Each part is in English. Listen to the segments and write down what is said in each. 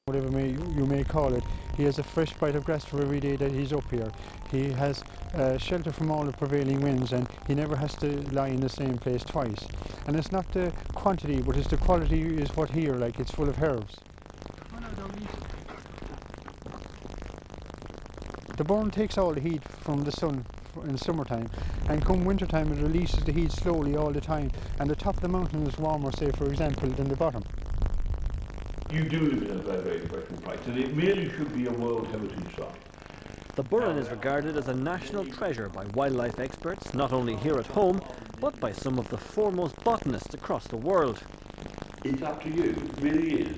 whatever you may call it. He has a fresh bite of grass for every day that he's up here. He has shelter from all the prevailing winds, and he never has to lie in the same place twice. And it's not the quantity, but it's the quality is what here, like it's full of herbs. The burn takes all the heat from the sun in summertime, and come wintertime it releases the heat slowly all the time, and the top of the mountain is warmer, say for example, than the bottom. You do live in a very, very special place, and it really should be a World Heritage Site. The Burren is regarded as a national treasure by wildlife experts, not only here at home, but by some of the foremost botanists across the world. It's up to you, it really is.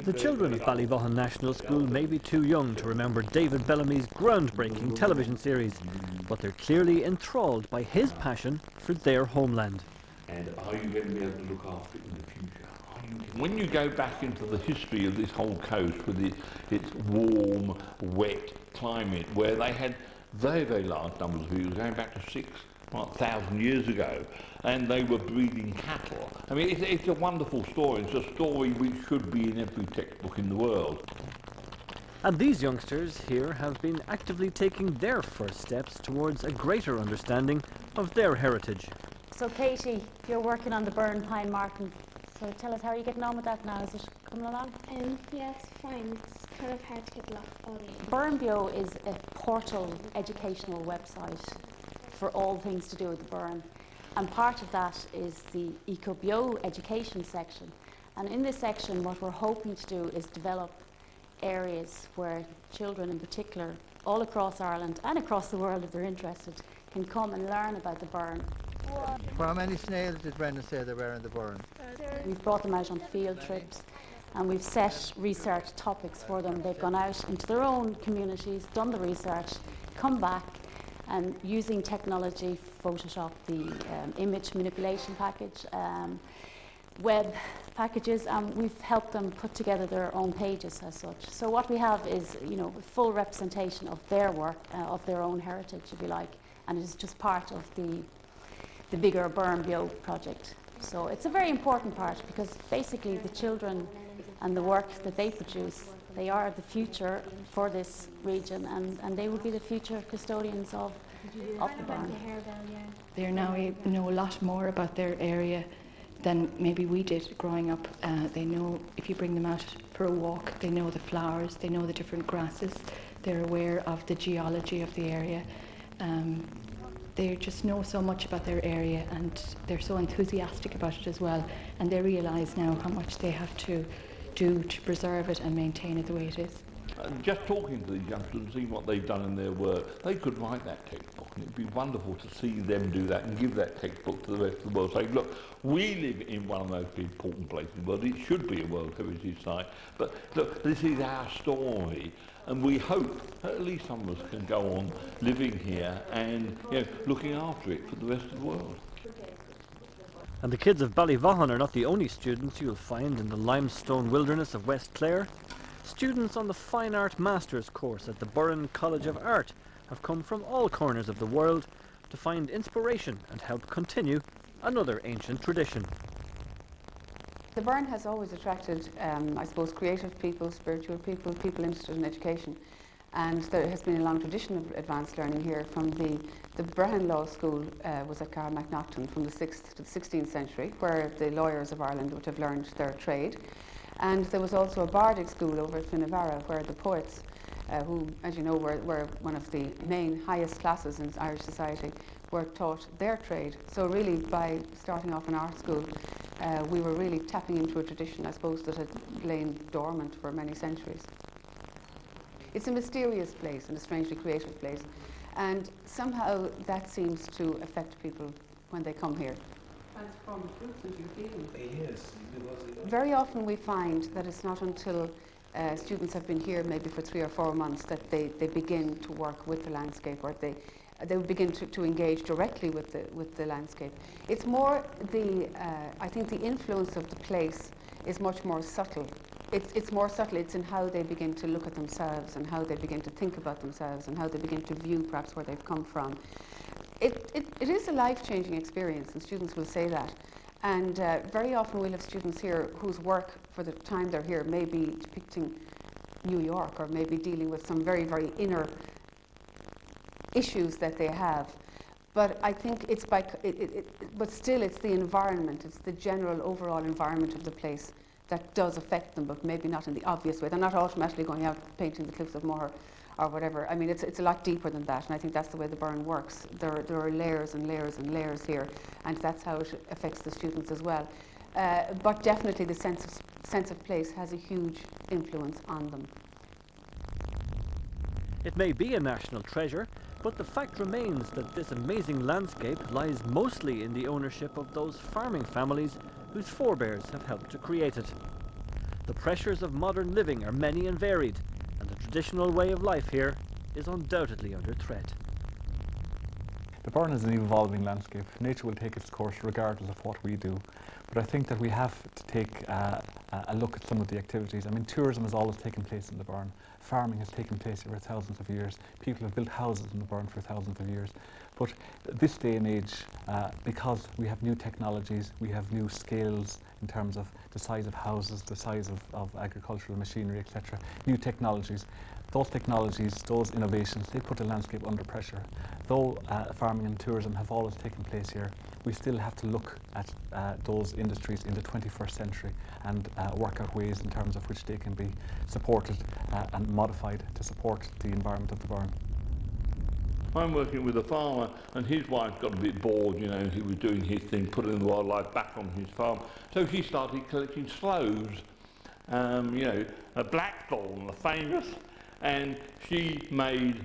The children of Ballyvaughan National School may be too young to remember David Bellamy's groundbreaking television series, but they're clearly enthralled by his passion for their homeland. And are you going to be able to look after it in the future? When you go back into the history of this whole coast with its warm, wet climate, where they had very, very large numbers of people going back to 6,000 years ago, and they were breeding cattle. I mean, it's a wonderful story. It's a story which should be in every textbook in the world. And these youngsters here have been actively taking their first steps towards a greater understanding of their heritage. So Katie, you're working on the Burren Pine Martin. So tell us, how are you getting on with that now? Is it coming along? Yeah, it's fine. It's kind of hard to get a lot of audio. Burren Bio is a portal educational website for all things to do with the Burren. And part of that is the EcoBio education section. And in this section, what we're hoping to do is develop areas where children in particular, all across Ireland and across the world if they're interested, can come and learn about the Burren. How many snails did Brendan say there were in the Burren? We've brought them out on field trips, and we've set research topics for them. They've gone out into their own communities, done the research, come back, and using technology, Photoshop, the image manipulation package, web packages, and we've helped them put together their own pages as such. So what we have is, you know, full representation of their work, of their own heritage, if you like, and it's just part of the bigger Burren Bio project. So it's a very important part, because basically the children and the work that they produce, they are the future for this region, and they will be the future custodians of the Burren. They now know a lot more about their area than maybe we did growing up. They know, if you bring them out for a walk, they know the flowers, they know the different grasses, they're aware of the geology of the area. They just know so much about their area, and they're so enthusiastic about it as well, and they realise now how much they have to do to preserve it and maintain it the way it is. Just talking to these youngsters and seeing what they've done in their work, they could write that textbook, and it'd be wonderful to see them do that and give that textbook to the rest of the world, saying, look, we live in one of the most important places in the world. It should be a World Heritage Site, but look, this is our story, and we hope that at least some of us can go on living here and, you know, looking after it for the rest of the world. And the kids of Ballyvaughan are not the only students you'll find in the limestone wilderness of West Clare. Students on the Fine Art Masters course at the Burren College of Art have come from all corners of the world to find inspiration and help continue another ancient tradition. The Burren has always attracted, I suppose, creative people, spiritual people, people interested in education. And there has been a long tradition of advanced learning here. From the Brehon Law School was at Carmachnachton from the 6th to the 16th century, where the lawyers of Ireland would have learned their trade. And there was also a bardic school over at Finnevara, where the poets, who, as you know, were one of the main highest classes in Irish society, were taught their trade. So really, by starting off an art school, we were really tapping into a tradition, I suppose, that had lain dormant for many centuries. It's a mysterious place and a strangely creative place, and somehow that seems to affect people when they come here. Very often we find that it's not until students have been here maybe for 3 or 4 months that they begin to work with the landscape, or they begin to engage directly with the landscape. It's more I think the influence of the place is much more subtle. It's more subtle. It's in how they begin to look at themselves and how they begin to think about themselves and how they begin to view perhaps where they've come from. It is a life-changing experience, and students will say that. And very often we'll have students here whose work for the time they're here may be depicting New York, or maybe dealing with some very, very inner issues that they have. But I think it's but still it's the environment, it's the general overall environment of the place that does affect them, but maybe not in the obvious way. They're not automatically going out painting the cliffs of Moher or whatever. I mean, it's a lot deeper than that, and I think that's the way the Burren works. There are layers and layers and layers here, and that's how it affects the students as well. But definitely the sense of place has a huge influence on them. It may be a national treasure, but the fact remains that this amazing landscape lies mostly in the ownership of those farming families whose forebears have helped to create it. The pressures of modern living are many and varied, and the traditional way of life here is undoubtedly under threat. The Burren is an evolving landscape. Nature will take its course regardless of what we do. But I think that we have to take a look at some of the activities. I mean, tourism has always taken place in the Burren. Farming has taken place over thousands of years. People have built houses in the Burren for thousands of years. But this day and age, because we have new technologies, we have new scales in terms of the size of houses, the size of agricultural machinery, etc., new technologies. Those technologies, those innovations, they put the landscape under pressure. Though farming and tourism have always taken place here, we still have to look at those industries in the 21st century and work out ways in terms of which they can be supported and modified to support the environment of the Burren. I'm working with a farmer, and his wife got a bit bored, you know, he was doing his thing, putting the wildlife back on his farm. So she started collecting sloes, you know, a blackthorn, the famous, and she made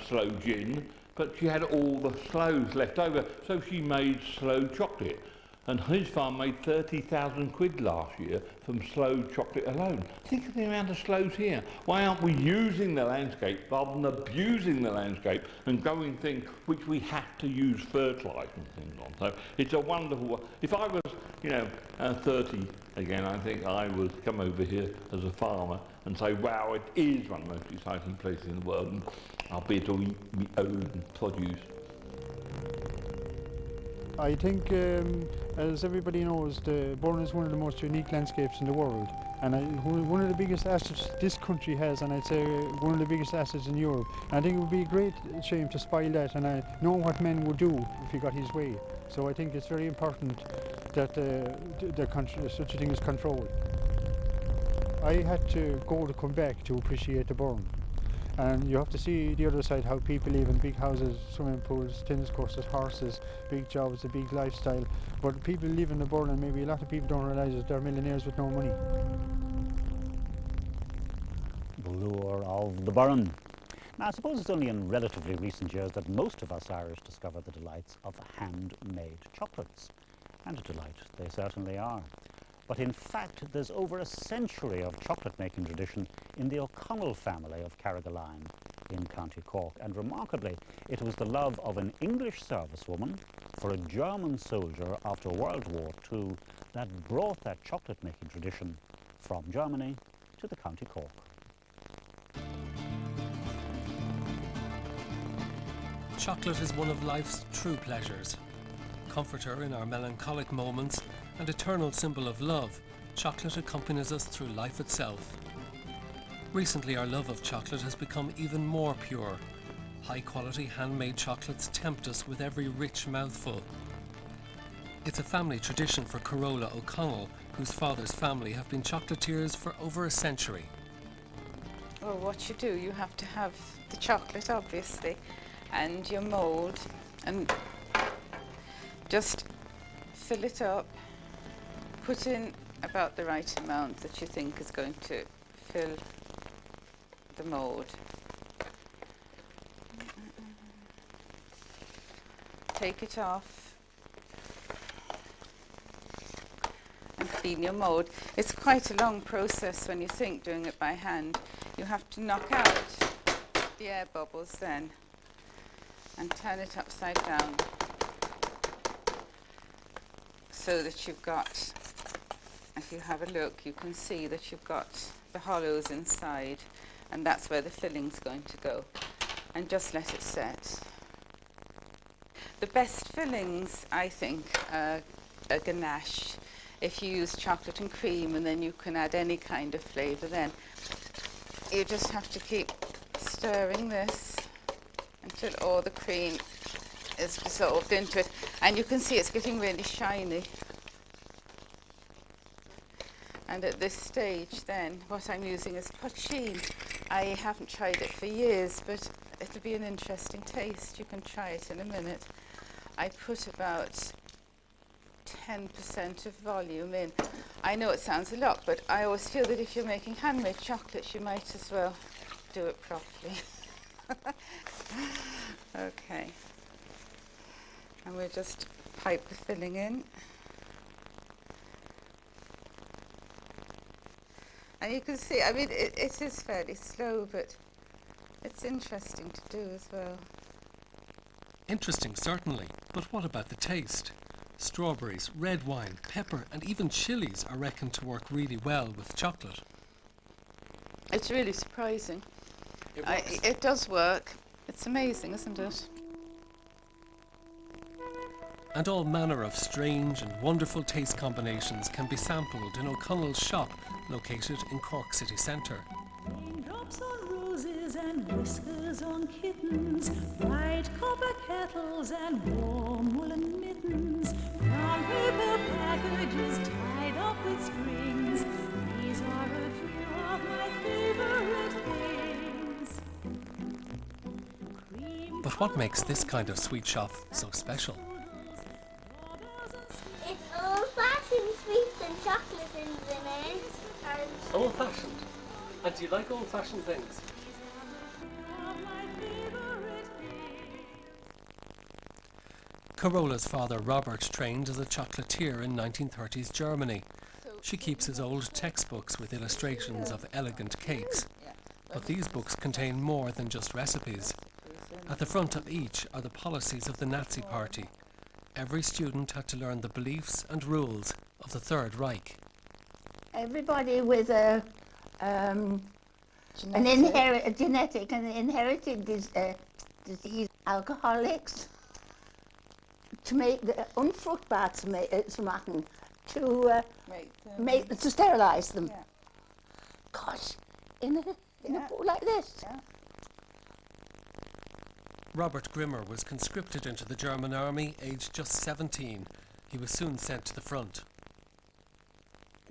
sloe gin, but she had all the sloes left over, so she made sloe chocolate. And his farm made 30,000 quid last year from sloe chocolate alone. Think of the amount of sloes here. Why aren't we using the landscape rather than abusing the landscape and growing things which we have to use fertiliser and things on? So it's a wonderful. If I was, you know, 30 again, I think I would come over here as a farmer and say, wow, it is one of the most exciting places in the world, and I'll be able to eat my own produce. I think, as everybody knows, the Burren is one of the most unique landscapes in the world, and one of the biggest assets this country has, and I'd say one of the biggest assets in Europe. And I think it would be a great shame to spoil that, and I know what men would do if he got his way. So I think it's very important that such a thing is controlled. I had to go to come back to appreciate the Burren. And you have to see the other side, how people live in big houses, swimming pools, tennis courts, horses, big jobs, a big lifestyle. But people live in the Burren, and maybe a lot of people don't realise that they're millionaires with no money. The lure of the Burren. Now, I suppose it's only in relatively recent years that most of us Irish discover the delights of handmade chocolates. And a delight they certainly are. But in fact, there's over a century of chocolate-making tradition in the O'Connell family of Carrigaline in County Cork. And remarkably, it was the love of an English servicewoman for a German soldier after World War II that brought that chocolate-making tradition from Germany to the County Cork. Chocolate is one of life's true pleasures. Comforter in our melancholic moments and eternal symbol of love, chocolate accompanies us through life itself. Recently, our love of chocolate has become even more pure. High-quality handmade chocolates tempt us with every rich mouthful. It's a family tradition for Corolla O'Connell, whose father's family have been chocolatiers for over a century. Well, what you do, you have to have the chocolate, obviously, and your mould, and just fill it up, put in about the right amount that you think is going to fill the mould. Take it off and clean your mould. It's quite a long process when you think doing it by hand. You have to knock out the air bubbles then and turn it upside down, so that you've got, if you have a look, you can see that you've got the hollows inside, and that's where the filling's going to go. And just let it set. The best fillings, I think, a ganache. If you use chocolate and cream, and then you can add any kind of flavour then. You just have to keep stirring this until all the cream is dissolved into it. And you can see it's getting really shiny. And at this stage then, what I'm using is pochine. I haven't tried it for years, but it'll be an interesting taste. You can try it in a minute. I put about 10% of volume in. I know it sounds a lot, but I always feel that if you're making handmade chocolates, you might as well do it properly. Okay. And we'll just pipe the filling in. And you can see, I mean, it is fairly slow, but it's interesting to do as well. Interesting, certainly, but what about the taste? Strawberries, red wine, pepper and even chilies are reckoned to work really well with chocolate. It's really surprising. It does work. It's amazing, isn't it? And all manner of strange and wonderful taste combinations can be sampled in O'Connell's shop, located in Cork city centre. Raindrops on roses and whiskers on kittens, bright copper kettles and warm woolen mittens, brown paper packages tied up with strings. These are a few of my favourite things. But what makes this kind of sweet shop so special? It's old-fashioned sweets and chocolate in it. Old-fashioned? And do you like old-fashioned things? Carola's father Robert trained as a chocolatier in 1930s Germany. She keeps his old textbooks with illustrations of elegant cakes. But these books contain more than just recipes. At the front of each are the policies of the Nazi Party. Every student had to learn the beliefs and rules of the Third Reich. Everybody with a genetic and inherited disease, alcoholics, to make the unfruchtbar zu machen, to sterilise them. Yeah. Gosh, in a pool like this. Yeah. Robert Grimmer was conscripted into the German army aged just 17. He was soon sent to the front.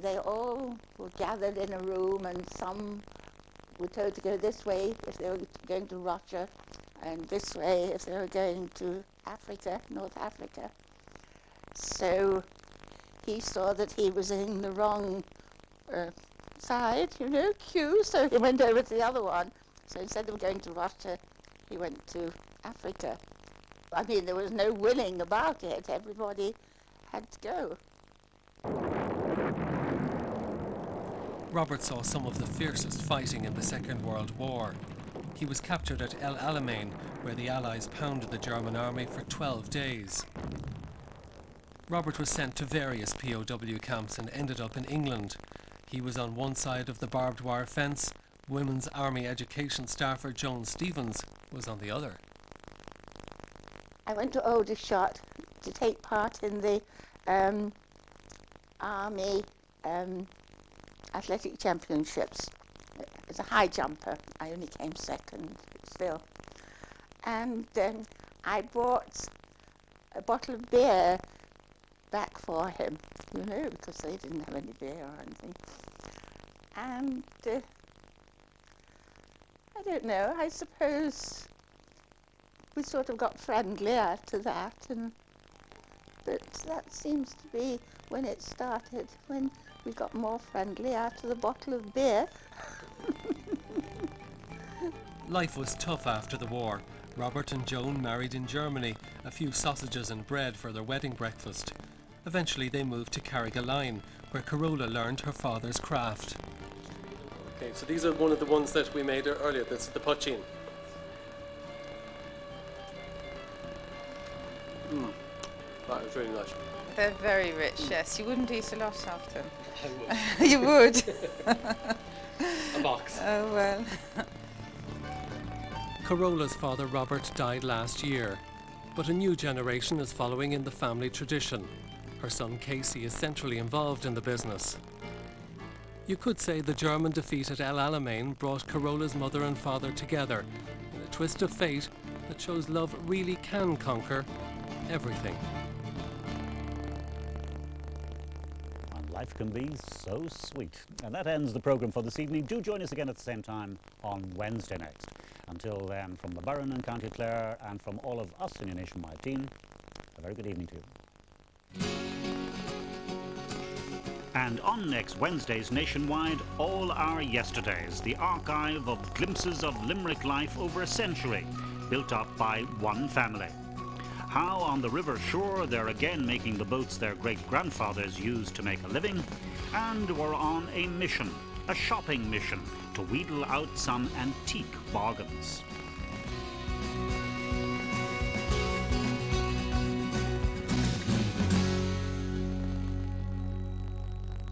They all were gathered in a room, and some were told to go this way if they were going to Russia, and this way if they were going to Africa, North Africa. So he saw that he was in the wrong side, queue, so he went over to the other one. So instead of going to Russia, he went to Africa. I mean, there was no willing about it. Everybody had to go. Robert saw some of the fiercest fighting in the Second World War. He was captured at El Alamein, where the Allies pounded the German army for 12 days. Robert was sent to various POW camps and ended up in England. He was on one side of the barbed wire fence. Women's Army Education staffer Joan Stevens was on the other. I went to Aldershot to take part in the Army Athletic Championships. As a high jumper, I only came second, but still. And I bought a bottle of beer back for him, because they didn't have any beer or anything. And I don't know, I suppose we sort of got friendly after that, but that seems to be when it started, when we got more friendly after the bottle of beer. Life was tough after the war. Robert and Joan married in Germany, a few sausages and bread for their wedding breakfast. Eventually they moved to Carrigaline, where Carola learned her father's craft. Okay, so these are one of the ones that we made earlier. This is the pochine. That was really nice. They're very rich, yes. You wouldn't eat a lot of them. I would. You would. A box. Oh, well. Carola's father Robert died last year, but a new generation is following in the family tradition. Her son Casey is centrally involved in the business. You could say the German defeat at El Alamein brought Carola's mother and father together in a twist of fate that shows love really can conquer everything. And life can be so sweet. And that ends the programme for this evening. Do join us again at the same time on Wednesday next. Until then, from the Burren and County Clare and from all of us in your nationwide team, a very good evening to you. And on next Wednesday's Nationwide, All Our Yesterdays, the archive of glimpses of Limerick life over a century, built up by one family. How on the river shore they're again making the boats their great-grandfathers used to make a living, and were on a mission, a shopping mission, to wheedle out some antique bargains.